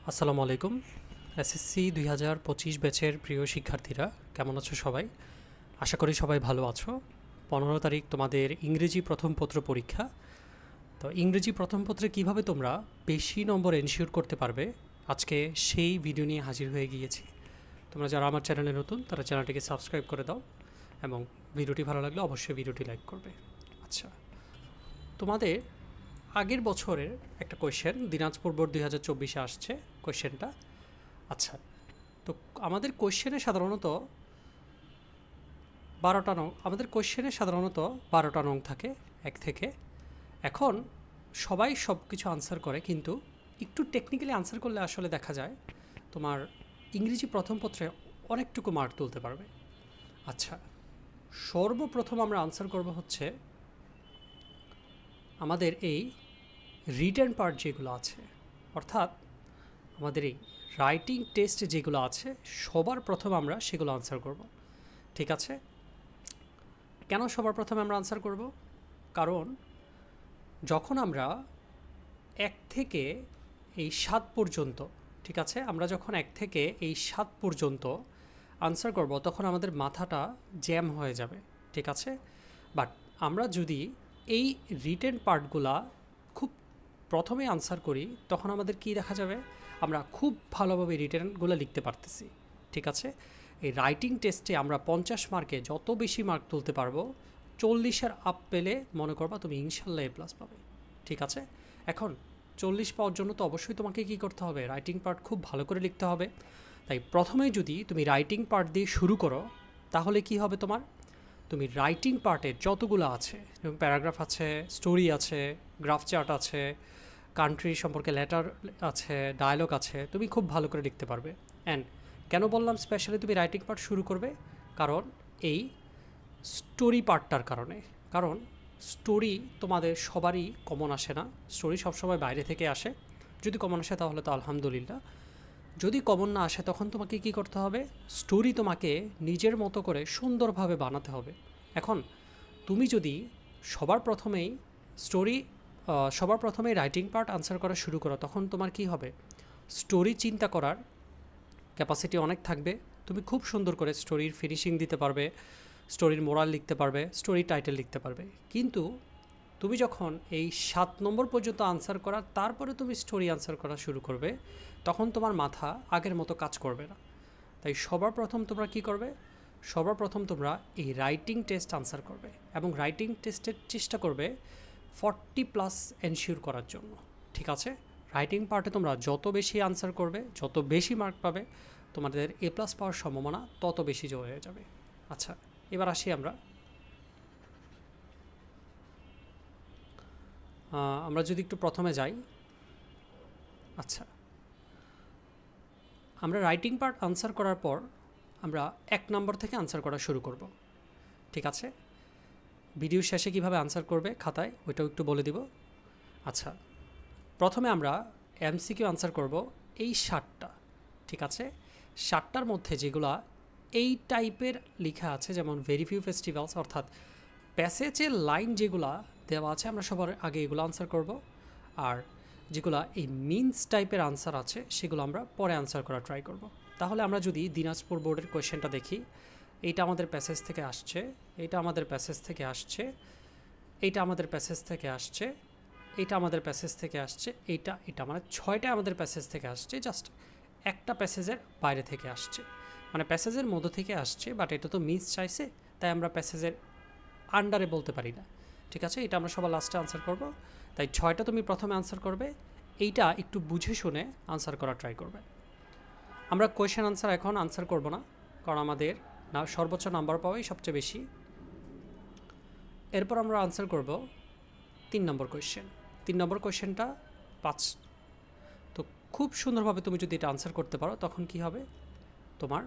আসসালামু আলাইকুম। এসএসসি 2025 ব্যাচের প্রিয় শিক্ষার্থীরা, কেমন আছো সবাই? আশা করি সবাই ভালো আছো। 15 তারিখ তোমাদের ইংরেজি প্রথম পত্র পরীক্ষা। তো ইংরেজি প্রথম পত্রে কিভাবে তোমরা বেশি নম্বর এনশিওর করতে পারবে, আজকে সেই ভিডিও নিয়ে হাজির হয়ে গিয়েছি। তোমরা যারা আমার চ্যানেলে নতুন তারা চ্যানেলটিকে সাবস্ক্রাইব করে দাও এবং ভিডিওটি ভালো লাগলে অবশ্যই ভিডিওটি লাইক করবে। আচ্ছা, তোমাদের আগের বছরের একটা কোয়েশ্চেন দিনাজপুর বোর্ড 2024-এ আসছে কোয়েশ্চেনটা। আচ্ছা, তো আমাদের কোয়েশ্চেনে সাধারণত 12টা নং, আমাদের কোয়েশ্চেনে সাধারণত 12টা নং থাকে এক থেকে। এখন সবাই সব কিছু আনসার করে, কিন্তু একটু টেকনিক্যালি আনসার করলে আসলে দেখা যায় তোমার ইংরেজি প্রথম পত্রে অনেকটুকু মার্ক তুলতে পারবে। আচ্ছা, সর্বপ্রথম আমরা আনসার করব হচ্ছে আমাদের এই রিটেন পার্ট যেগুলো আছে, অর্থাৎ আমাদের এই রাইটিং টেস্ট যেগুলো আছে সবার প্রথম আমরা সেগুলো আনসার করব। ঠিক আছে? কেন সবার প্রথমে আমরা আনসার করব? কারণ যখন আমরা 1 থেকে এই 7 পর্যন্ত, ঠিক আছে, আমরা যখন 1 থেকে এই 7 পর্যন্ত আনসার করব তখন আমাদের মাথাটা জ্যাম হয়ে যাবে। ঠিক আছে? বাট আমরা যদি এই রিটেন পার্টগুলা খুব প্রথমে আনসার করি তখন আমাদের কি দেখা যাবে, আমরা খুব ভালোভাবে রিটেনগুলো লিখতে পারতেছি। ঠিক আছে? এই রাইটিং টেস্টে আমরা 50 মার্কে যত বেশি মার্ক তুলতে পারবো, 40-এর আপ পেলে মনে করবা তুমি ইনশাল্লাহ এ প্লাস পাবে। ঠিক আছে? এখন 40 পাওয়ার জন্য তো অবশ্যই তোমাকে কি করতে হবে, রাইটিং পার্ট খুব ভালো করে লিখতে হবে। তাই প্রথমেই যদি তুমি রাইটিং পার্ট দিয়ে শুরু করো তাহলে কি হবে, তোমার তুমি রাইটিং পার্টে যতগুলো আছে, যেমন প্যারাগ্রাফ আছে, স্টোরি আছে, গ্রাফ চার্ট আছে, কান্ট্রি সম্পর্কে লেটার আছে, ডায়ালগ আছে, তুমি খুব ভালো করে লিখতে পারবে। অ্যান্ড কেন বললাম স্পেশালি তুমি রাইটিং পার্ট শুরু করবে, কারণ এই স্টোরি পার্টটার কারণে। কারণ স্টোরি তোমাদের সবারই কমন আসে না, স্টোরি সবসময় বাইরে থেকে আসে। যদি কমন আসে তাহলে তো আলহামদুলিল্লাহ, যদি কমন না আসে তখন তোমাকে কি করতে হবে, স্টোরি তোমাকে নিজের মতো করে সুন্দরভাবে বানাতে হবে। এখন তুমি যদি সবার প্রথমেই স্টোরি সবার প্রথমেই রাইটিং পার্ট আনসার করা শুরু করো তখন তোমার কি হবে, স্টোরি চিন্তা করার ক্যাপাসিটি অনেক থাকবে। তুমি খুব সুন্দর করে স্টোরির ফিনিশিং দিতে পারবে, স্টোরির মোরাল লিখতে পারবে, স্টোরি টাইটেল লিখতে পারবে। কিন্তু তুমি যখন এই 7 নম্বর পর্যন্ত আনসার করা তারপরে তুমি স্টোরি আনসার করা শুরু করবে তখন তোমার মাথা আগের মতো কাজ করবে না। তাই সবার প্রথম তোমরা কি করবে, সবার প্রথম তোমরা এই রাইটিং টেস্ট আনসার করবে এবং রাইটিং টেস্টের চেষ্টা করবে 40+ এনশিওর করার জন্য। ঠিক আছে? রাইটিং পার্টে তোমরা যত বেশি আনসার করবে, যত বেশি মার্ক পাবে, তোমাদের এ প্লাস পাওয়ার সম্ভাবনা তত বেশি জোর হয়ে যাবে। আচ্ছা, এবার আসি আমরা যদি একটু প্রথমে যাই। আচ্ছা, আমরা রাইটিং পার্ট আনসার করার পর আমরা 1 নম্বর থেকে আনসার করা শুরু করব। ঠিক আছে? ভিডিও শেষে কিভাবে আনসার করবে খাতায় ওইটাও একটু বলে দিব। আচ্ছা, প্রথমে আমরা এমসিকিউ আনসার করব এই 7টা। ঠিক আছে? 7টার মধ্যে যেগুলা এই টাইপের লেখা আছে, যেমন ভেরি ফিউ ফেস্টিভ্যালস, অর্থাৎ প্যাসেজের লাইন যেগুলা দেওয়া আছে আমরা সবার আগে এগুলো আনসার করব। আর যেগুলো এই মিনস টাইপের আনসার আছে সেগুলো আমরা পরে আনসার করা ট্রাই করব। তাহলে আমরা যদি দিনাজপুর বোর্ডের কোয়েশ্চেনটা দেখি, এইটা আমাদের প্যাসেজ থেকে আসছে, এইটা আমাদের প্যাসেজ থেকে আসছে, এইটা আমাদের প্যাসেজ থেকে আসছে, এইটা আমাদের প্যাসেজ থেকে আসছে, এটা মানে 6টা আমাদের প্যাসেজ থেকে আসছে, জাস্ট একটা প্যাসেজের বাইরে থেকে আসছে, মানে প্যাসেজের মধ্য থেকে আসছে, বাট এটা তো মিস চাইছে তাই আমরা প্যাসেজের আন্ডারে বলতে পারি না। ঠিক আছে? এটা আমরা সবার লাস্টে আনসার করব। তাই 6টা তুমি প্রথমে আনসার করবে, এইটা একটু বুঝে শুনে আনসার করা ট্রাই করবে। আমরা কোয়েশ্চেন আনসার এখন আনসার করব না, কারণ আমাদের সর্বোচ্চ নাম্বার পাওয়াই সবচেয়ে বেশি। এরপর আমরা আনসার করব 3 নম্বর কোয়েশ্চেন। 3 নম্বর কোয়েশ্চেনটা 5। তো খুব সুন্দরভাবে তুমি যদি এটা আনসার করতে পারো তখন কি হবে, তোমার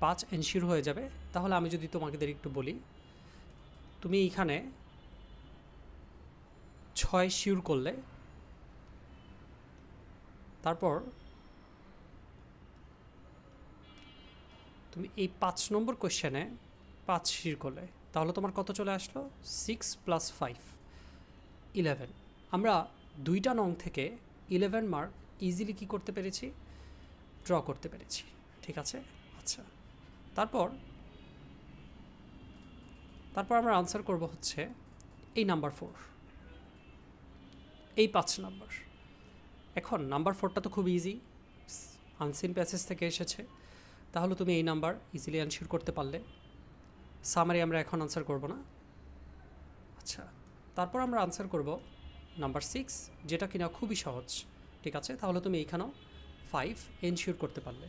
5 এনশিওর হয়ে যাবে। তাহলে আমি যদি তোমাদের একটু বলি, তুমি এইখানে 6 শিওর করলে, তারপর তুমি এই 5 নম্বর কোয়েশ্চেনে 5 শিওর করলে, তাহলে তোমার কত চলে আসলো, 6 + 5 11। আমরা 2টা নং থেকে 11 মার্ক ইজিলি কী করতে পেরেছি, ড্র করতে পেরেছি। ঠিক আছে, আচ্ছা তারপর আমরা আনসার করব হচ্ছে এই নাম্বার 4, এই 5 নাম্বার। এখন নাম্বার 4টা তো খুব ইজি, আনসিন প্যাসেজ থেকে এসেছে, তাহলে তুমি এই নাম্বার ইজিলি অ্যানসার করতে পারলে। সামারি আমরা এখন আনসার করব না। আচ্ছা তারপর আমরা আনসার করব নাম্বার 6, যেটা কিনা খুবই সহজ। ঠিক আছে, তাহলে তুমি এইখানেও 5 এনশিওর করতে পারলে।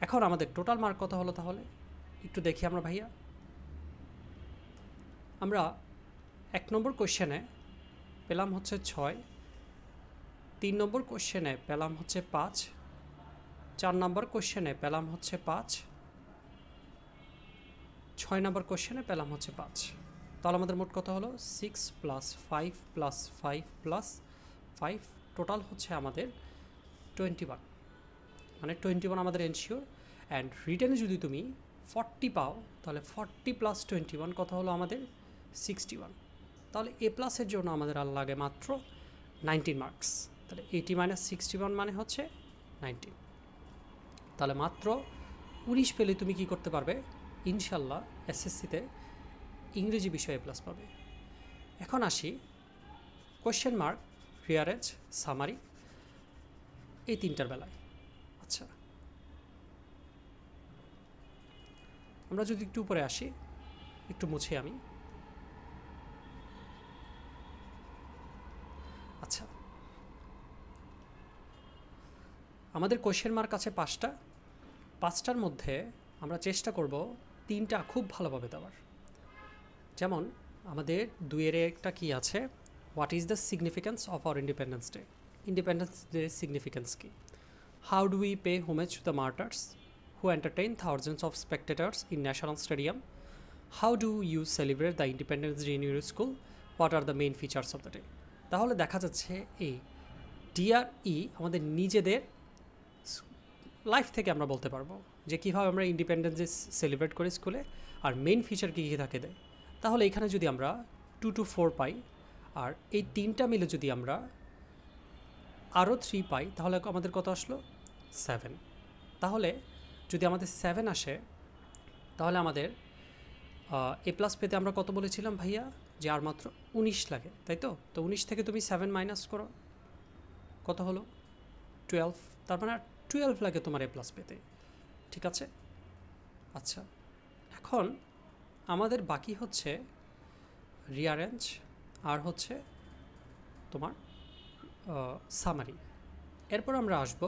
এখন আমাদের টোটাল মার্ক কত হলো তাহলে একটু দেখি আমরা ভাইয়া। আমরা 1 নম্বর কোশ্চেনে পেলাম হচ্ছে 6, 3 নম্বর কোশ্চেনে পেলাম হচ্ছে 5, 4 নম্বর কোশ্চেনে পেলাম হচ্ছে 5, 6 নম্বর কোশ্চেনে পেলাম হচ্ছে 5। তাহলে আমাদের মোট কত হলো 6 + 5 + 5 + 5, টোটাল হচ্ছে আমাদের 21, মানে 21 আমাদের এনশিওর। অ্যান্ড রিটেনে যদি তুমি 40 পাও তাহলে 40 + 21 কত হলো আমাদের 61। তাহলে এ প্লাসের জন্য আমাদের আর লাগে মাত্র 19 মার্কস। তাহলে 80 - 61 মানে হচ্ছে 19। তাহলে মাত্র 19 পেলে তুমি কি করতে পারবে, ইনশাল্লাহ এসএসসিতে ইংরেজি বিষয়ে প্লাস পাবে। এখন আসি কোশ্চেন মার্ক, রিয়ারেঞ্জ, সামারি, এই 3টার বেলায়। আচ্ছা আমরা যদি একটু উপরে আসি, একটু মুছি আমি। আচ্ছা আমাদের কোশ্চেন মার্ক আছে 5টার মধ্যে আমরা চেষ্টা করব 3টা খুব ভালোভাবে দেওয়ার। যেমন আমাদের 2-এর একটা কি আছে, what is the significance of our independence day. Independence day significance কি? How do we pay homage to the martyrs who entertain thousands of spectators in National Stadium? How do you celebrate the Independence Day in your school? What are the main features of the day? তাহলে দেখা যাচ্ছে এই DRE আমাদের নিজেদের life থেকে আমরা বলতে পারবো যে কীভাবে আমরা ইন্ডিপেন্ডেন্স ডে সেলিব্রেট করি স্কুলে, আর মেইন ফিচার কী কী থাকে দেয়। তাহলে এখানে যদি আমরা 2 to 4 পাই, আর এই 3টা মিলে যদি আমরা আরও 3 পাই, তাহলে আমাদের কত আসলো 7। তাহলে যদি আমাদের 7 আসে তাহলে আমাদের এ প্লাস পেতে আমরা কত বলেছিলাম ভাইয়া, যে আর মাত্র 19 লাগে, তাই তো? তো 19 থেকে তুমি 7 মাইনাস করো, কত হলো 12। তার মানে 12 লাগে তোমার এ প্লাস পেতে। ঠিক আছে, আচ্ছা এখন আমাদের বাকি হচ্ছে রিয়ারেঞ্জ আর হচ্ছে তোমার সামারি। এরপর আমরা আসবো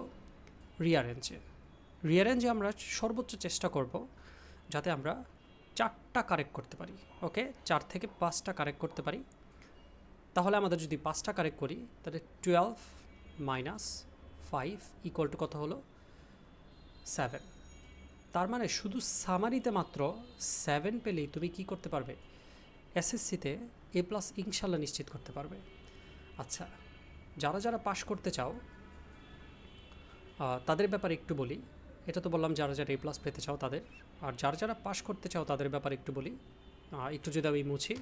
রিয়ারেঞ্জে আমরা সর্বোচ্চ চেষ্টা করব যাতে আমরা 4টা কারেক্ট করতে পারি। ওকে, 4 থেকে 5টা কারেক্ট করতে পারি। তাহলে আমাদের যদি 5টা কারেক্ট করি তাহলে 12 - 5 = কত হলো 7। তার মানে শুধু সামারিতে মাত্র 7 পেলেই তুমি কি করতে পারবে, এসএসসিতে এ প্লাস ইনশাল্লাহ নিশ্চিত করতে পারবে। আচ্ছা যারা পাস করতে চাও তাদের ব্যাপারে একটু বলি। এটা তো বললাম যারা এ প্লাস পেতে চাও তাদের, আর যারা পাস করতে চাও তাদের ব্যাপারে একটু বলি। একটু যদি আমি মুছি,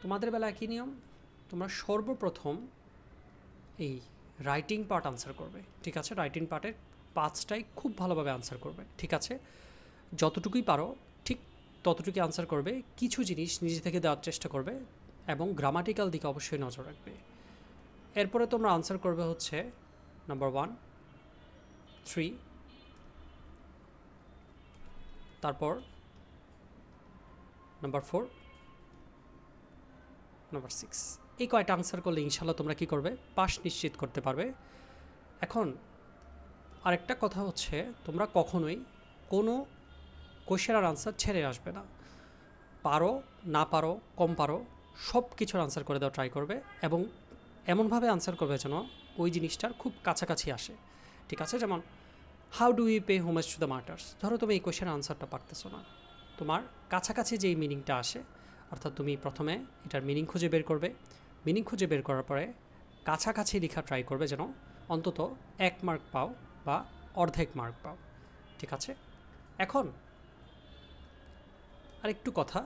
তোমাদের বেলায় কী নিয়ম, তোমরা সর্বপ্রথম এই রাইটিং পার্ট আনসার করবে। ঠিক আছে, রাইটিং পার্টের 5টাই খুব ভালোভাবে আনসার করবে। ঠিক আছে, যতটুকুই পারো ঠিক ততটুকুই আনসার করবে। কিছু জিনিস নিজে থেকে দেওয়ার চেষ্টা করবে এবং গ্রামাটিক্যাল দিকে অবশ্যই নজর রাখবে। এরপরে তোমরা আনসার করবে হচ্ছে নাম্বার 1, 3, তারপর নাম্বার 4, নাম্বার 6। এই কয়টা আনসার করলে ইনশাল্লাহ তোমরা কি করবে, পাস নিশ্চিত করতে পারবে। এখন আরেকটা কথা হচ্ছে, তোমরা কখনোই কোনো কোশ্চেনের আনসার ছেড়ে আসবে না। পারো না পারো, কম পারো, সব কিছুর আনসার করে দেওয়া ট্রাই করবে এবং এমনভাবে আনসার করবে যেন ওই জিনিসটার খুব কাছাকাছি আসে। ঠিক আছে, যেমন how do you pay homage to the martyrs. ধরো তুমি এই কোশ্চেনের আনসারটা পারতেছো না, তোমার কাছাকাছি যেই মিনিংটা আসে, অর্থাৎ তুমি প্রথমে এটার মিনিং খুঁজে বের করবে। মিনিং খুঁজে বের করার পরে কাছাকাছি লেখা ট্রাই করবে যেন অন্তত 1 মার্ক পাও বা অর্ধেক মার্ক পাও। ঠিক আছে, এখন আরেকটু কথা,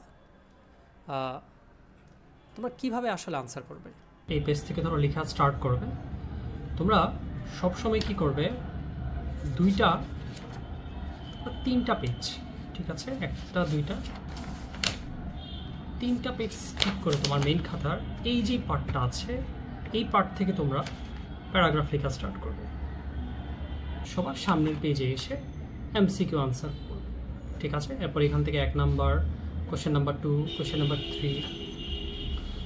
তোমরা কিভাবে আসলে আনসার করবে। এই পেজ থেকে ধরো লেখা স্টার্ট করবে। তোমরা সবসময় কি করবে, 2টা বা 3টা পেজ, ঠিক আছে, 1টা 2টা 3টা পেজ স্কিপ করে তোমার মেইন খাতার এই যে পার্টটা আছে এই পার্ট থেকে তোমরা প্যারাগ্রাফ লেখা স্টার্ট করবে। সবার সামনের পেজে এসে এমসিকিউ আনসার করবে, ঠিক আছে। এরপর এখান থেকে 1 number, question number 2, question number 3,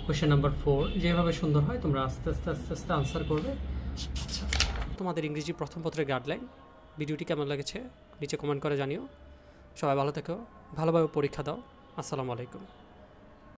question number 4, যেভাবে সুন্দর হয় তোমরা আস্তে আস্তে আস্তে আস্তে আনসার করবে। আচ্ছা, তোমাদের ইংরেজি প্রথম পত্রের গাইডলাইন। ভিডিওটি কেমন লেগেছে নিচে কমেন্ট করে জানিও। সবাই ভালো থেকো, ভালোভাবে পরীক্ষা দাও। আসসালামু আলাইকুম।